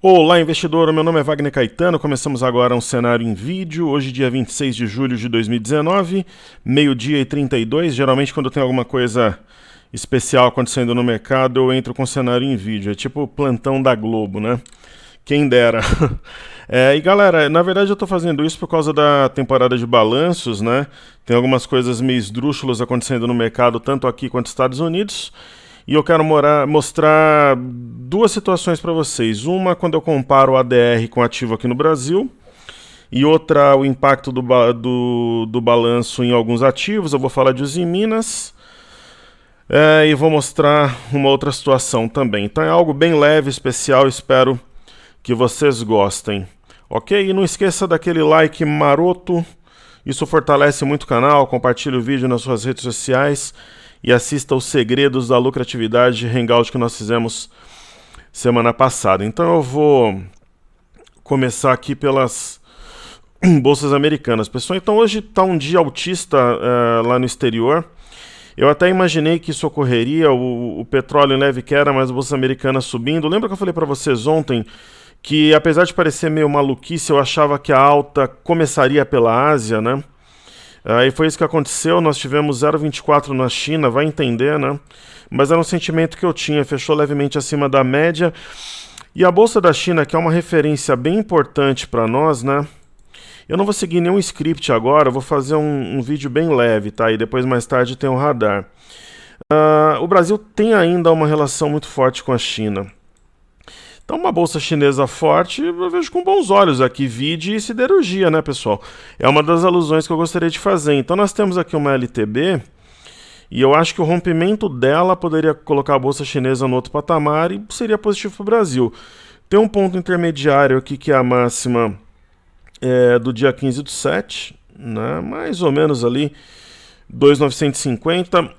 Olá, investidor, meu nome é Wagner Caetano, começamos agora um cenário em vídeo, hoje dia 26 de julho de 2019, meio-dia e 32, geralmente quando tem alguma coisa especial acontecendo no mercado eu entro com cenário em vídeo, é tipo o plantão da Globo, né? Quem dera. E galera, na verdade eu tô fazendo isso por causa da temporada de balanços, né? Tem algumas coisas meio esdrúxulas acontecendo no mercado, tanto aqui quanto nos Estados Unidos. E eu quero mostrar duas situações para vocês. Uma, quando eu comparo o ADR com ativo aqui no Brasil. E outra, o impacto do balanço em alguns ativos. Eu vou falar de Usiminas. E vou mostrar uma outra situação também. Então é algo bem leve, especial. Espero que vocês gostem. Ok? E não esqueça daquele like maroto. Isso fortalece muito o canal. Compartilhe o vídeo nas suas redes sociais. E assista os segredos da lucratividade hangout que nós fizemos semana passada. Então eu vou começar aqui pelas bolsas americanas. Pessoal, então hoje está um dia altista lá no exterior. Eu até imaginei que isso ocorreria, o petróleo em leve queda, mas a bolsa americana subindo. Lembra que eu falei para vocês ontem que, apesar de parecer meio maluquice, eu achava que a alta começaria pela Ásia, né? E foi isso que aconteceu, nós tivemos 0,24 na China, vai entender, né? Mas era um sentimento que eu tinha, fechou levemente acima da média. E a Bolsa da China, que é uma referência bem importante para nós, né? Eu não vou seguir nenhum script agora, eu vou fazer um vídeo bem leve, tá? E depois mais tarde tem o radar. O Brasil tem ainda uma relação muito forte com a China. Então, uma bolsa chinesa forte, eu vejo com bons olhos aqui, vide e siderurgia, né, pessoal? É uma das alusões que eu gostaria de fazer. Então, nós temos aqui uma LTB, e eu acho que o rompimento dela poderia colocar a bolsa chinesa no outro patamar e seria positivo para o Brasil. Tem um ponto intermediário aqui, que é a máxima do dia 15/7, né? Mais ou menos ali, 2.950.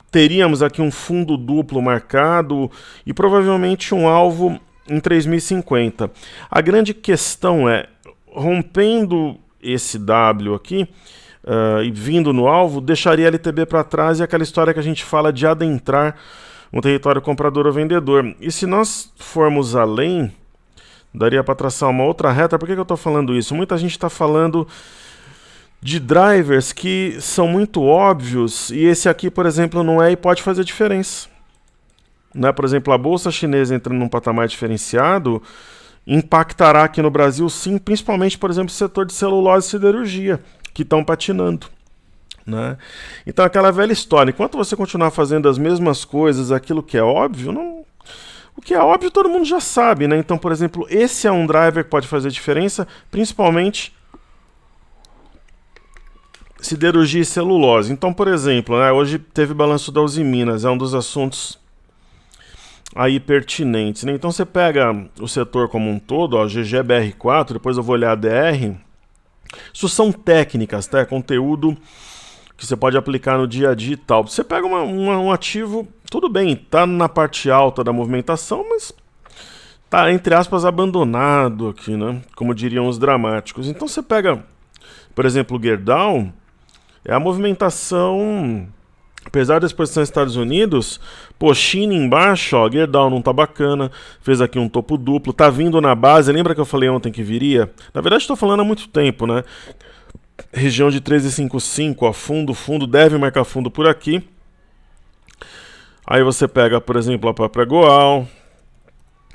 Teríamos aqui um fundo duplo marcado e provavelmente um alvo em 3.050. A grande questão é, rompendo esse W aqui e vindo no alvo, deixaria a LTB para trás e aquela história que a gente fala de adentrar um território comprador ou vendedor. E se nós formos além, daria para traçar uma outra reta. Por que eu estou falando isso? Muita gente está falando de drivers que são muito óbvios, e esse aqui, por exemplo, não é e pode fazer diferença. Né? Por exemplo, a bolsa chinesa entrando num patamar diferenciado impactará aqui no Brasil, sim, principalmente, por exemplo, o setor de celulose e siderurgia, que estão patinando. Né? Então, aquela velha história, enquanto você continuar fazendo as mesmas coisas, aquilo que é óbvio, não... O que é óbvio todo mundo já sabe, né? Então, por exemplo, esse é um driver que pode fazer diferença, principalmente siderurgia e celulose. Então, por exemplo, né, hoje teve balanço da Usiminas, é um dos assuntos aí pertinentes. Né? Então, você pega o setor como um todo, ó, GGBR4, depois eu vou olhar a DR. Isso são técnicas, tá? Conteúdo que você pode aplicar no dia a dia e tal. Você pega um ativo, tudo bem, tá na parte alta da movimentação, mas tá, entre aspas, abandonado aqui, né? Como diriam os dramáticos. Então, você pega, por exemplo, o Gerdau. A movimentação, apesar da exposição nos Estados Unidos, pô, China embaixo, ó, Gerdau não tá bacana, fez aqui um topo duplo, tá vindo na base, lembra que eu falei ontem que viria? Na verdade estou falando há muito tempo, né? Região de 13,55, ó, fundo, deve marcar fundo por aqui. Aí você pega, por exemplo, a própria Goal,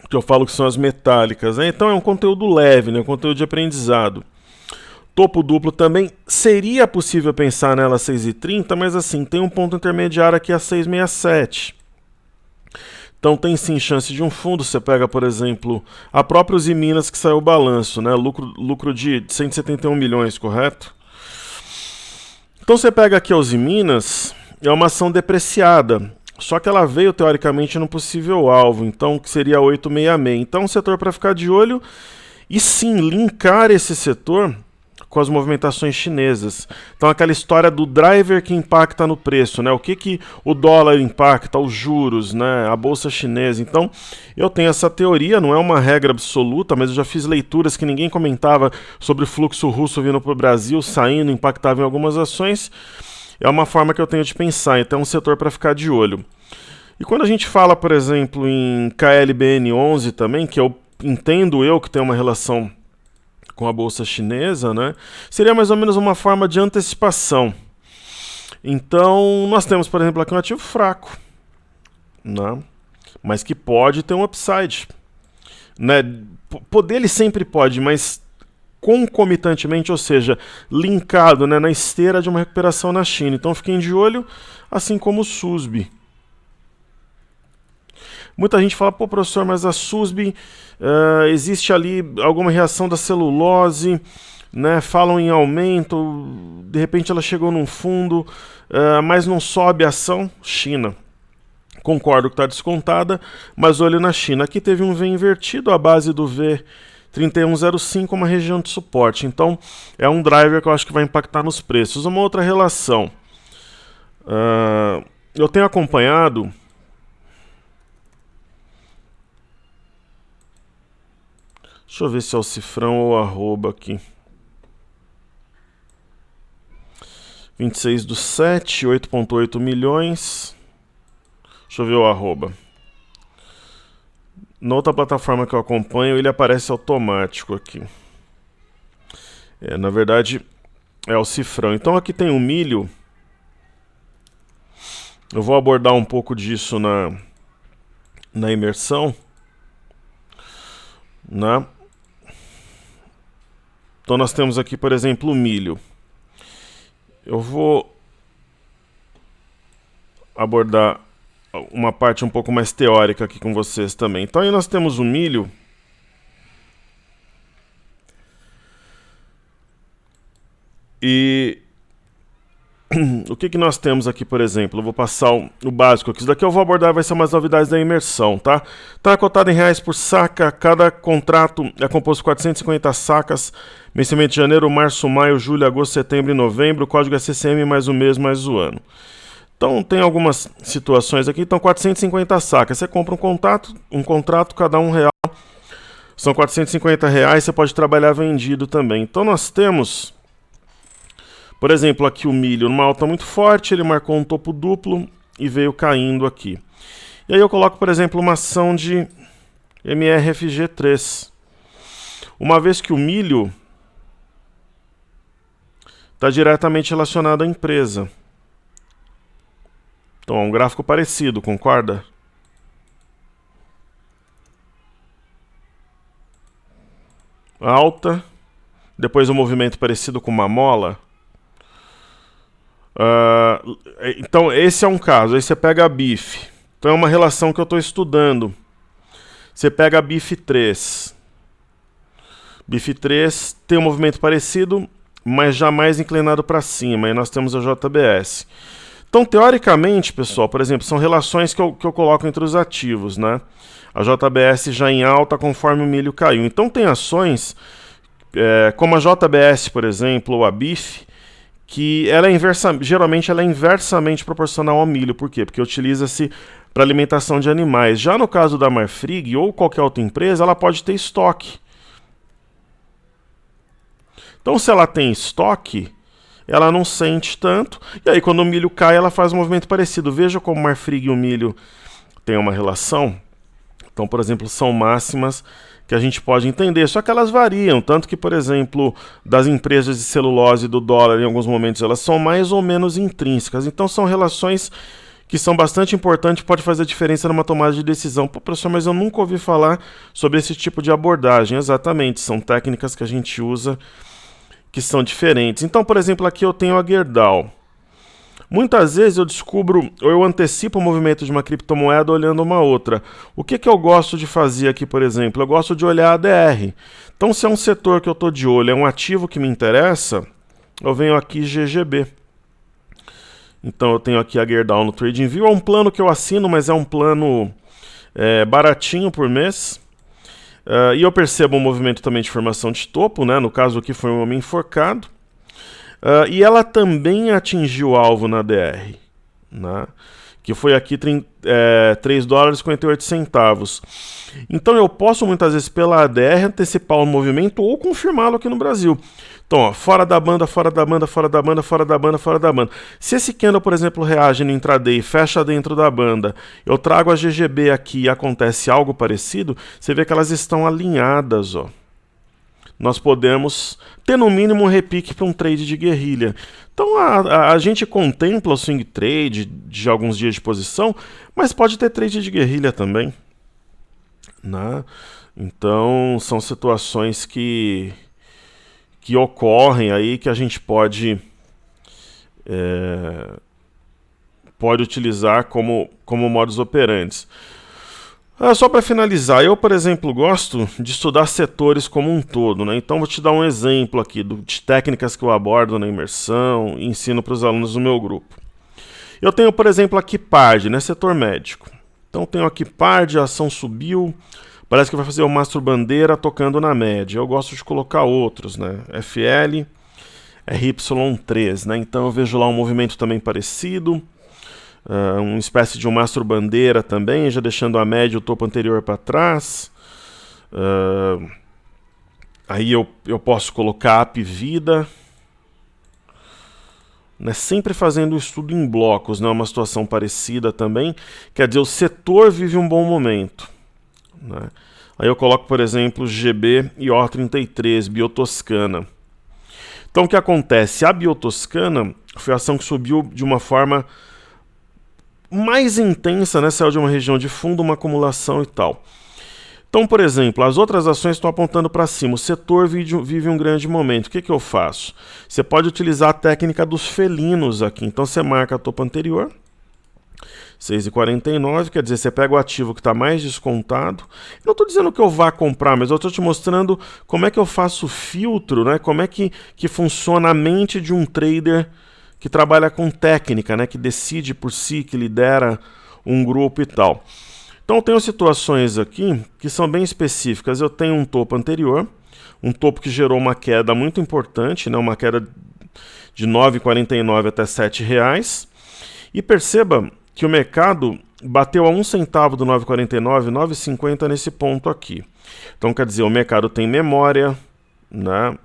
que eu falo que são as metálicas, né? Então é um conteúdo leve, né? Um conteúdo de aprendizado. Topo duplo também, seria possível pensar nela a 6,30, mas assim, tem um ponto intermediário aqui a 6,67. Então tem sim chance de um fundo, você pega, por exemplo, a própria Usiminas que saiu o balanço, né? Lucro de 171 milhões, correto? Então você pega aqui a Usiminas, é uma ação depreciada, só que ela veio teoricamente no possível alvo, então que seria 8,66. Então um setor para ficar de olho e sim, linkar esse setor com as movimentações chinesas. Então aquela história do driver que impacta no preço, né? O que o dólar impacta, os juros, né? A bolsa chinesa. Então eu tenho essa teoria, não é uma regra absoluta, mas eu já fiz leituras que ninguém comentava sobre o fluxo russo vindo para o Brasil, saindo, impactava em algumas ações. É uma forma que eu tenho de pensar, então é um setor para ficar de olho. E quando a gente fala, por exemplo, em KLBN11 também, que eu entendo que tem uma relação com a bolsa chinesa, né, seria mais ou menos uma forma de antecipação. Então, nós temos, por exemplo, aqui um ativo fraco, né, mas que pode ter um upside. Né? Poder ele sempre pode, mas concomitantemente, ou seja, linkado, né, na esteira de uma recuperação na China. Então, fiquem de olho, assim como o SUSB. Muita gente fala, pô, professor, mas a SUSB, existe ali alguma reação da celulose, né? Falam em aumento, de repente ela chegou num fundo, mas não sobe a ação. China. Concordo que está descontada, mas olho na China. Aqui teve um V invertido, a base do V 3105, uma região de suporte. Então, é um driver que eu acho que vai impactar nos preços. Uma outra relação. Eu tenho acompanhado... Deixa eu ver se é o cifrão ou arroba aqui. 26/7, 8,8 milhões. Deixa eu ver o arroba. Na outra plataforma que eu acompanho, ele aparece automático aqui. Na verdade, é o cifrão. Então aqui tem o milho. Eu vou abordar um pouco disso na imersão. Né? Então nós temos aqui, por exemplo, o milho. Eu vou abordar uma parte um pouco mais teórica aqui com vocês também. Então aí nós temos o milho. E o que nós temos aqui, por exemplo? Eu vou passar o básico aqui. Isso daqui eu vou abordar, vai ser umas novidades da imersão, tá? Está cotado em reais por saca. Cada contrato é composto de 450 sacas. Vencimento de janeiro, março, maio, julho, agosto, setembro e novembro. O código é CCM mais o mês, mais o ano. Então tem algumas situações aqui. Então 450 sacas. Você compra um contrato, cada R$1. São R$450. Você pode trabalhar vendido também. Então nós temos... Por exemplo, aqui o milho numa alta muito forte, ele marcou um topo duplo e veio caindo aqui. E aí eu coloco, por exemplo, uma ação de MRFG3. Uma vez que o milho está diretamente relacionado à empresa. Então, é um gráfico parecido, concorda? Alta, depois um movimento parecido com uma mola. Então esse é um caso. Aí você pega a BIF. Então é uma relação que eu estou estudando. Você pega a BIF3. BIF3 tem um movimento parecido, mas jamais inclinado para cima. Aí nós temos a JBS. Então teoricamente, pessoal, por exemplo, são relações que eu coloco entre os ativos, né? A JBS já em alta conforme o milho caiu. Então tem ações como a JBS, por exemplo, ou a BIF, que ela é geralmente ela é inversamente proporcional ao milho. Por quê? Porque utiliza-se para alimentação de animais. Já no caso da Marfrig ou qualquer outra empresa, ela pode ter estoque. Então, se ela tem estoque, ela não sente tanto. E aí, quando o milho cai, ela faz um movimento parecido. Veja como Marfrig e o milho têm uma relação. Então, por exemplo, são máximas que a gente pode entender, só que elas variam, tanto que, por exemplo, das empresas de celulose do dólar, em alguns momentos, elas são mais ou menos intrínsecas. Então, são relações que são bastante importantes, pode fazer diferença numa tomada de decisão. Pô, professor, mas eu nunca ouvi falar sobre esse tipo de abordagem. Exatamente, são técnicas que a gente usa que são diferentes. Então, por exemplo, aqui eu tenho a Gerdau. Muitas vezes eu descubro, ou eu antecipo o movimento de uma criptomoeda olhando uma outra. O que eu gosto de fazer aqui, por exemplo? Eu gosto de olhar a ADR. Então, se é um setor que eu estou de olho, é um ativo que me interessa, eu venho aqui GGB. Então, eu tenho aqui a Gerdau no TradingView. É um plano que eu assino, mas é um plano baratinho por mês. E eu percebo um movimento também de formação de topo, né? No caso aqui foi um homem enforcado. E ela também atingiu o alvo na DR. Né? que foi aqui 3 dólares e 58 centavos. Então eu posso muitas vezes pela ADR antecipar o movimento ou confirmá-lo aqui no Brasil. Então, ó, fora da banda, fora da banda, fora da banda, fora da banda, fora da banda. Se esse candle, por exemplo, reage no intraday e fecha dentro da banda, eu trago a GGB aqui e acontece algo parecido, você vê que elas estão alinhadas, ó. Nós podemos ter no mínimo um repique para um trade de guerrilha. Então a gente contempla o swing trade de alguns dias de posição, mas pode ter trade de guerrilha também, né? Então são situações que ocorrem aí que a gente pode utilizar como modus operandi. Só para finalizar, eu, por exemplo, gosto de estudar setores como um todo, né? Então vou te dar um exemplo aqui de técnicas que eu abordo na imersão e ensino para os alunos do meu grupo. Eu tenho, por exemplo, a Kipard, né? Setor médico. Então tenho a Kipard, a ação subiu, parece que vai fazer o mastro bandeira tocando na média. Eu gosto de colocar outros, né? FL, RY3, né? Então eu vejo lá um movimento também parecido. Uma espécie de um mastro bandeira também, já deixando a média e o topo anterior para trás. Aí eu posso colocar AP Vida, né, sempre fazendo o estudo em blocos, né, uma situação parecida também. Quer dizer, o setor vive um bom momento, né? Aí eu coloco, por exemplo, GB e O33, Biotoscana. Então o que acontece? A Biotoscana foi a ação que subiu de uma forma mais intensa, né? Saiu de uma região de fundo, uma acumulação e tal. Então, por exemplo, as outras ações estão apontando para cima. O setor vive um grande momento. O que eu faço? Você pode utilizar a técnica dos felinos aqui. Então, você marca a topo anterior, 6,49, quer dizer, você pega o ativo que está mais descontado. Eu não estou dizendo que eu vá comprar, mas eu estou te mostrando como é que eu faço o filtro, né? Como é que funciona a mente de um trader que trabalha com técnica, né, que decide por si, que lidera um grupo e tal. Então eu tenho situações aqui que são bem específicas. Eu tenho um topo anterior, um topo que gerou uma queda muito importante, né, uma queda de 9,49 até R$ 7,00. E perceba que o mercado bateu a 1 centavo do 9,49, 9,50 nesse ponto aqui. Então quer dizer, o mercado tem memória, né,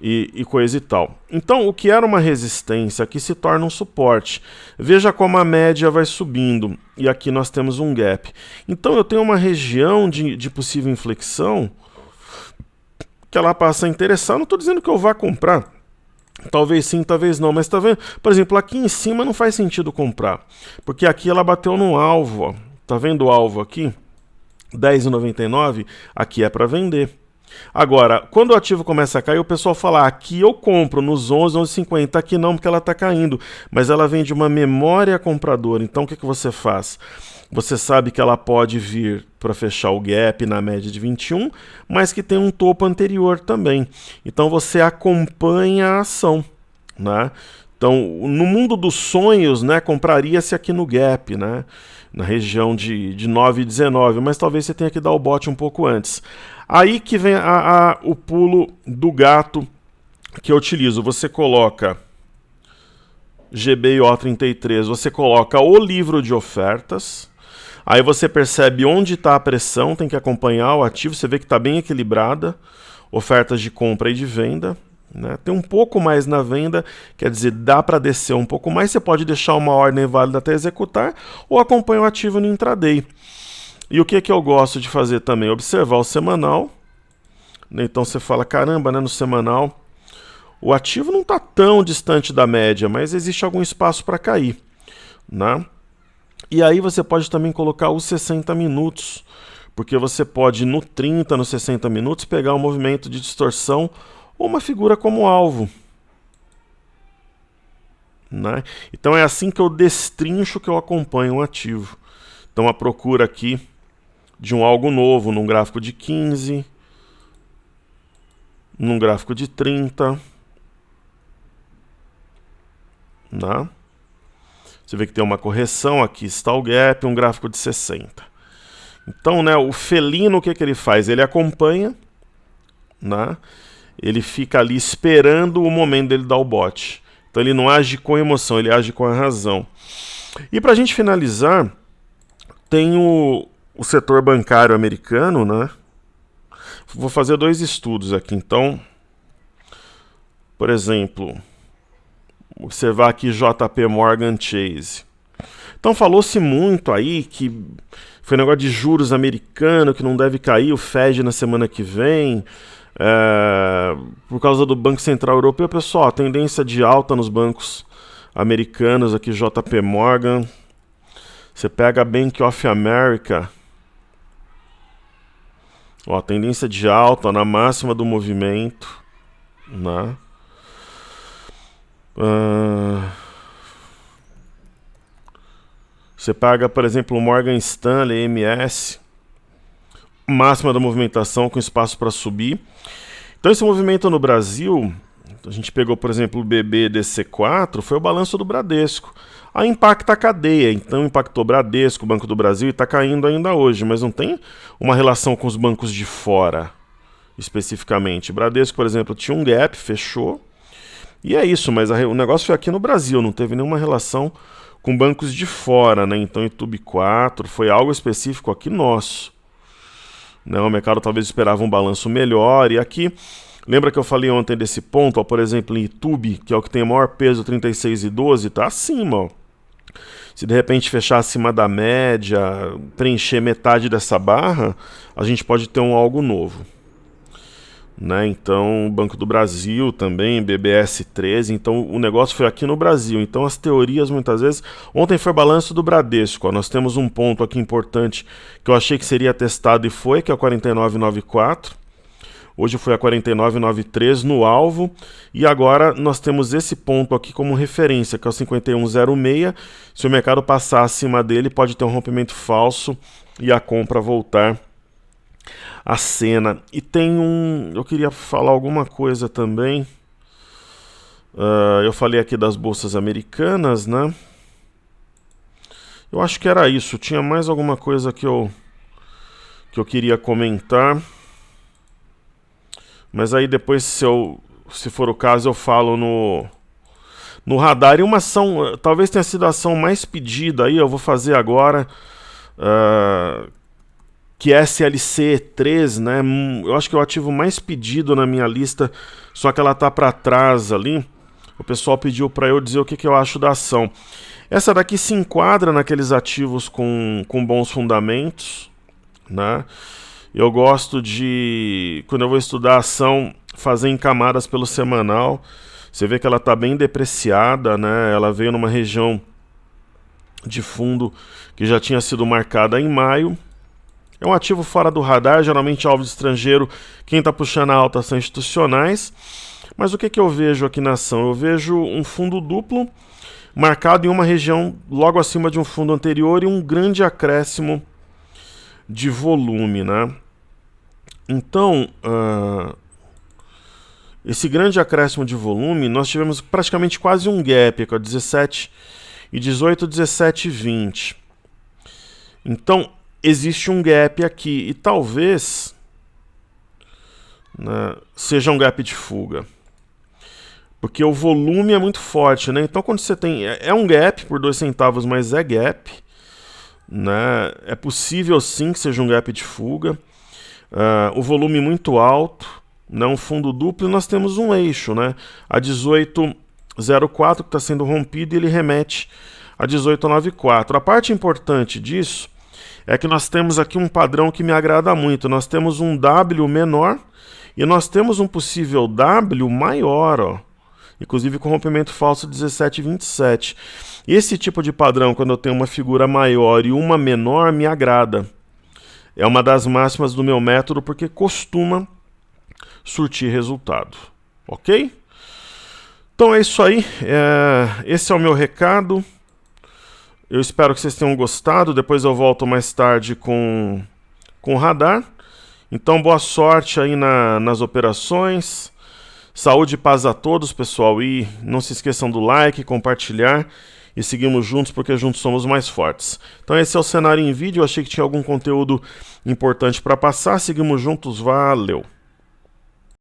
e coisa e tal. Então, o que era uma resistência aqui se torna um suporte. Veja como a média vai subindo. E aqui nós temos um gap. Então, eu tenho uma região de possível inflexão que ela passa a interessar. Não estou dizendo que eu vá comprar. Talvez sim, talvez não. Mas tá vendo? Por exemplo, aqui em cima não faz sentido comprar. Porque aqui ela bateu no alvo. Ó. Tá vendo o alvo aqui? 10,99. Aqui é para vender. Agora, quando o ativo começa a cair, o pessoal fala, aqui eu compro nos 11, 11,50, aqui não, porque ela está caindo. Mas ela vem de uma memória compradora. Então, o que você faz? Você sabe que ela pode vir para fechar o gap na média de 21, mas que tem um topo anterior também. Então, você acompanha a ação, né? Então, no mundo dos sonhos, né, compraria-se aqui no gap, né, na região de 9,19, mas talvez você tenha que dar o bote um pouco antes. Aí que vem o pulo do gato que eu utilizo. Você coloca GB e O33, você coloca o livro de ofertas, aí você percebe onde está a pressão, tem que acompanhar o ativo, você vê que está bem equilibrada, ofertas de compra e de venda, né? Tem um pouco mais na venda, quer dizer, dá para descer um pouco mais, você pode deixar uma ordem válida até executar, ou acompanha o ativo no intraday. E o que eu gosto de fazer também? Observar o semanal. Então você fala, caramba, né, no semanal o ativo não está tão distante da média, mas existe algum espaço para cair, né? E aí você pode também colocar os 60 minutos, porque você pode no 30, nos 60 minutos, pegar um movimento de distorção ou uma figura como alvo, né? Então é assim que eu destrincho, que eu acompanho um ativo. Então a procura aqui de um algo novo num gráfico de 15, num gráfico de 30, né? Você vê que tem uma correção, aqui está o gap, um gráfico de 60. Então, né, o felino, o que ele faz? Ele acompanha, né? Ele fica ali esperando o momento dele dar o bote. Então ele não age com emoção, ele age com a razão. E para a gente finalizar, tem o setor bancário americano, né? Vou fazer 2 estudos aqui. Então, por exemplo, observar aqui JP Morgan Chase. Então falou-se muito aí que foi um negócio de juros americano, que não deve cair o Fed na semana que vem, por causa do Banco Central Europeu. Pessoal, a tendência de alta nos bancos americanos, aqui JP Morgan, você pega Bank of America, ó, tendência de alta na máxima do movimento, né? Você paga, por exemplo, o Morgan Stanley MS, máxima da movimentação com espaço para subir. Então esse movimento no Brasil, a gente pegou, por exemplo, o BBDC4, foi o balanço do Bradesco. Aí impacta a cadeia, então impactou Bradesco, Banco do Brasil, e está caindo ainda hoje, mas não tem uma relação com os bancos de fora, especificamente. Bradesco, por exemplo, tinha um gap, fechou, e é isso, mas o negócio foi aqui no Brasil, não teve nenhuma relação com bancos de fora, né? Então YouTube 4 foi algo específico aqui nosso, né? O mercado talvez esperava um balanço melhor, e aqui, lembra que eu falei ontem desse ponto, ó, por exemplo, em YouTube, que é o que tem o maior peso, 36,12, está acima, ó. Se de repente fechar acima da média, preencher metade dessa barra, a gente pode ter algo novo, né? Então, Banco do Brasil também, BBS 13, então o negócio foi aqui no Brasil. Então as teorias muitas vezes, ontem foi balanço do Bradesco, ó, nós temos um ponto aqui importante que eu achei que seria testado e foi, que é o 49,94. Hoje foi a 49,93 no alvo, e agora nós temos esse ponto aqui como referência, que é o 51,06. Se o mercado passar acima dele, pode ter um rompimento falso e a compra voltar à cena. E tem eu queria falar alguma coisa também. Eu falei aqui das bolsas americanas, né? Eu acho que era isso. Tinha mais alguma coisa que eu queria comentar. Mas aí depois, se for o caso, eu falo no radar. E uma ação, talvez tenha sido a ação mais pedida aí, eu vou fazer agora, que é SLC3, né? Eu acho que é o ativo mais pedido na minha lista, só que ela tá para trás ali. O pessoal pediu para eu dizer o que eu acho da ação. Essa daqui se enquadra naqueles ativos com bons fundamentos, né? Eu gosto de, quando eu vou estudar a ação, fazer em camadas pelo semanal. Você vê que ela está bem depreciada, né? Ela veio numa região de fundo que já tinha sido marcada em maio. É um ativo fora do radar, geralmente alvo de estrangeiro. Quem está puxando a alta são institucionais. Mas o que eu vejo aqui na ação? Eu vejo um fundo duplo marcado em uma região logo acima de um fundo anterior e um grande acréscimo de volume, né? Então, esse grande acréscimo de volume, nós tivemos praticamente quase um gap, com a 17,18, 17,20. Então, existe um gap aqui, e talvez, né, seja um gap de fuga. Porque o volume é muito forte, né? Então, quando você tem... É um gap por 2 centavos, mas é gap, né? É possível sim que seja um gap de fuga. O volume muito alto, né? Um fundo duplo, e nós temos um eixo, né? A 18,04 que está sendo rompido, e ele remete a 18,94. A parte importante disso é que nós temos aqui um padrão que me agrada muito. Nós temos um W menor e nós temos um possível W maior, ó. Inclusive com rompimento falso 17,27. Esse tipo de padrão, quando eu tenho uma figura maior e uma menor, me agrada. É uma das máximas do meu método, porque costuma surtir resultado. Ok? Então é isso aí. Esse é o meu recado. Eu espero que vocês tenham gostado. Depois eu volto mais tarde com o radar. Então boa sorte aí nas operações. Saúde e paz a todos, pessoal, e não se esqueçam do like, compartilhar, e seguimos juntos, porque juntos somos mais fortes. Então esse é o cenário em vídeo, eu achei que tinha algum conteúdo importante para passar, seguimos juntos, valeu!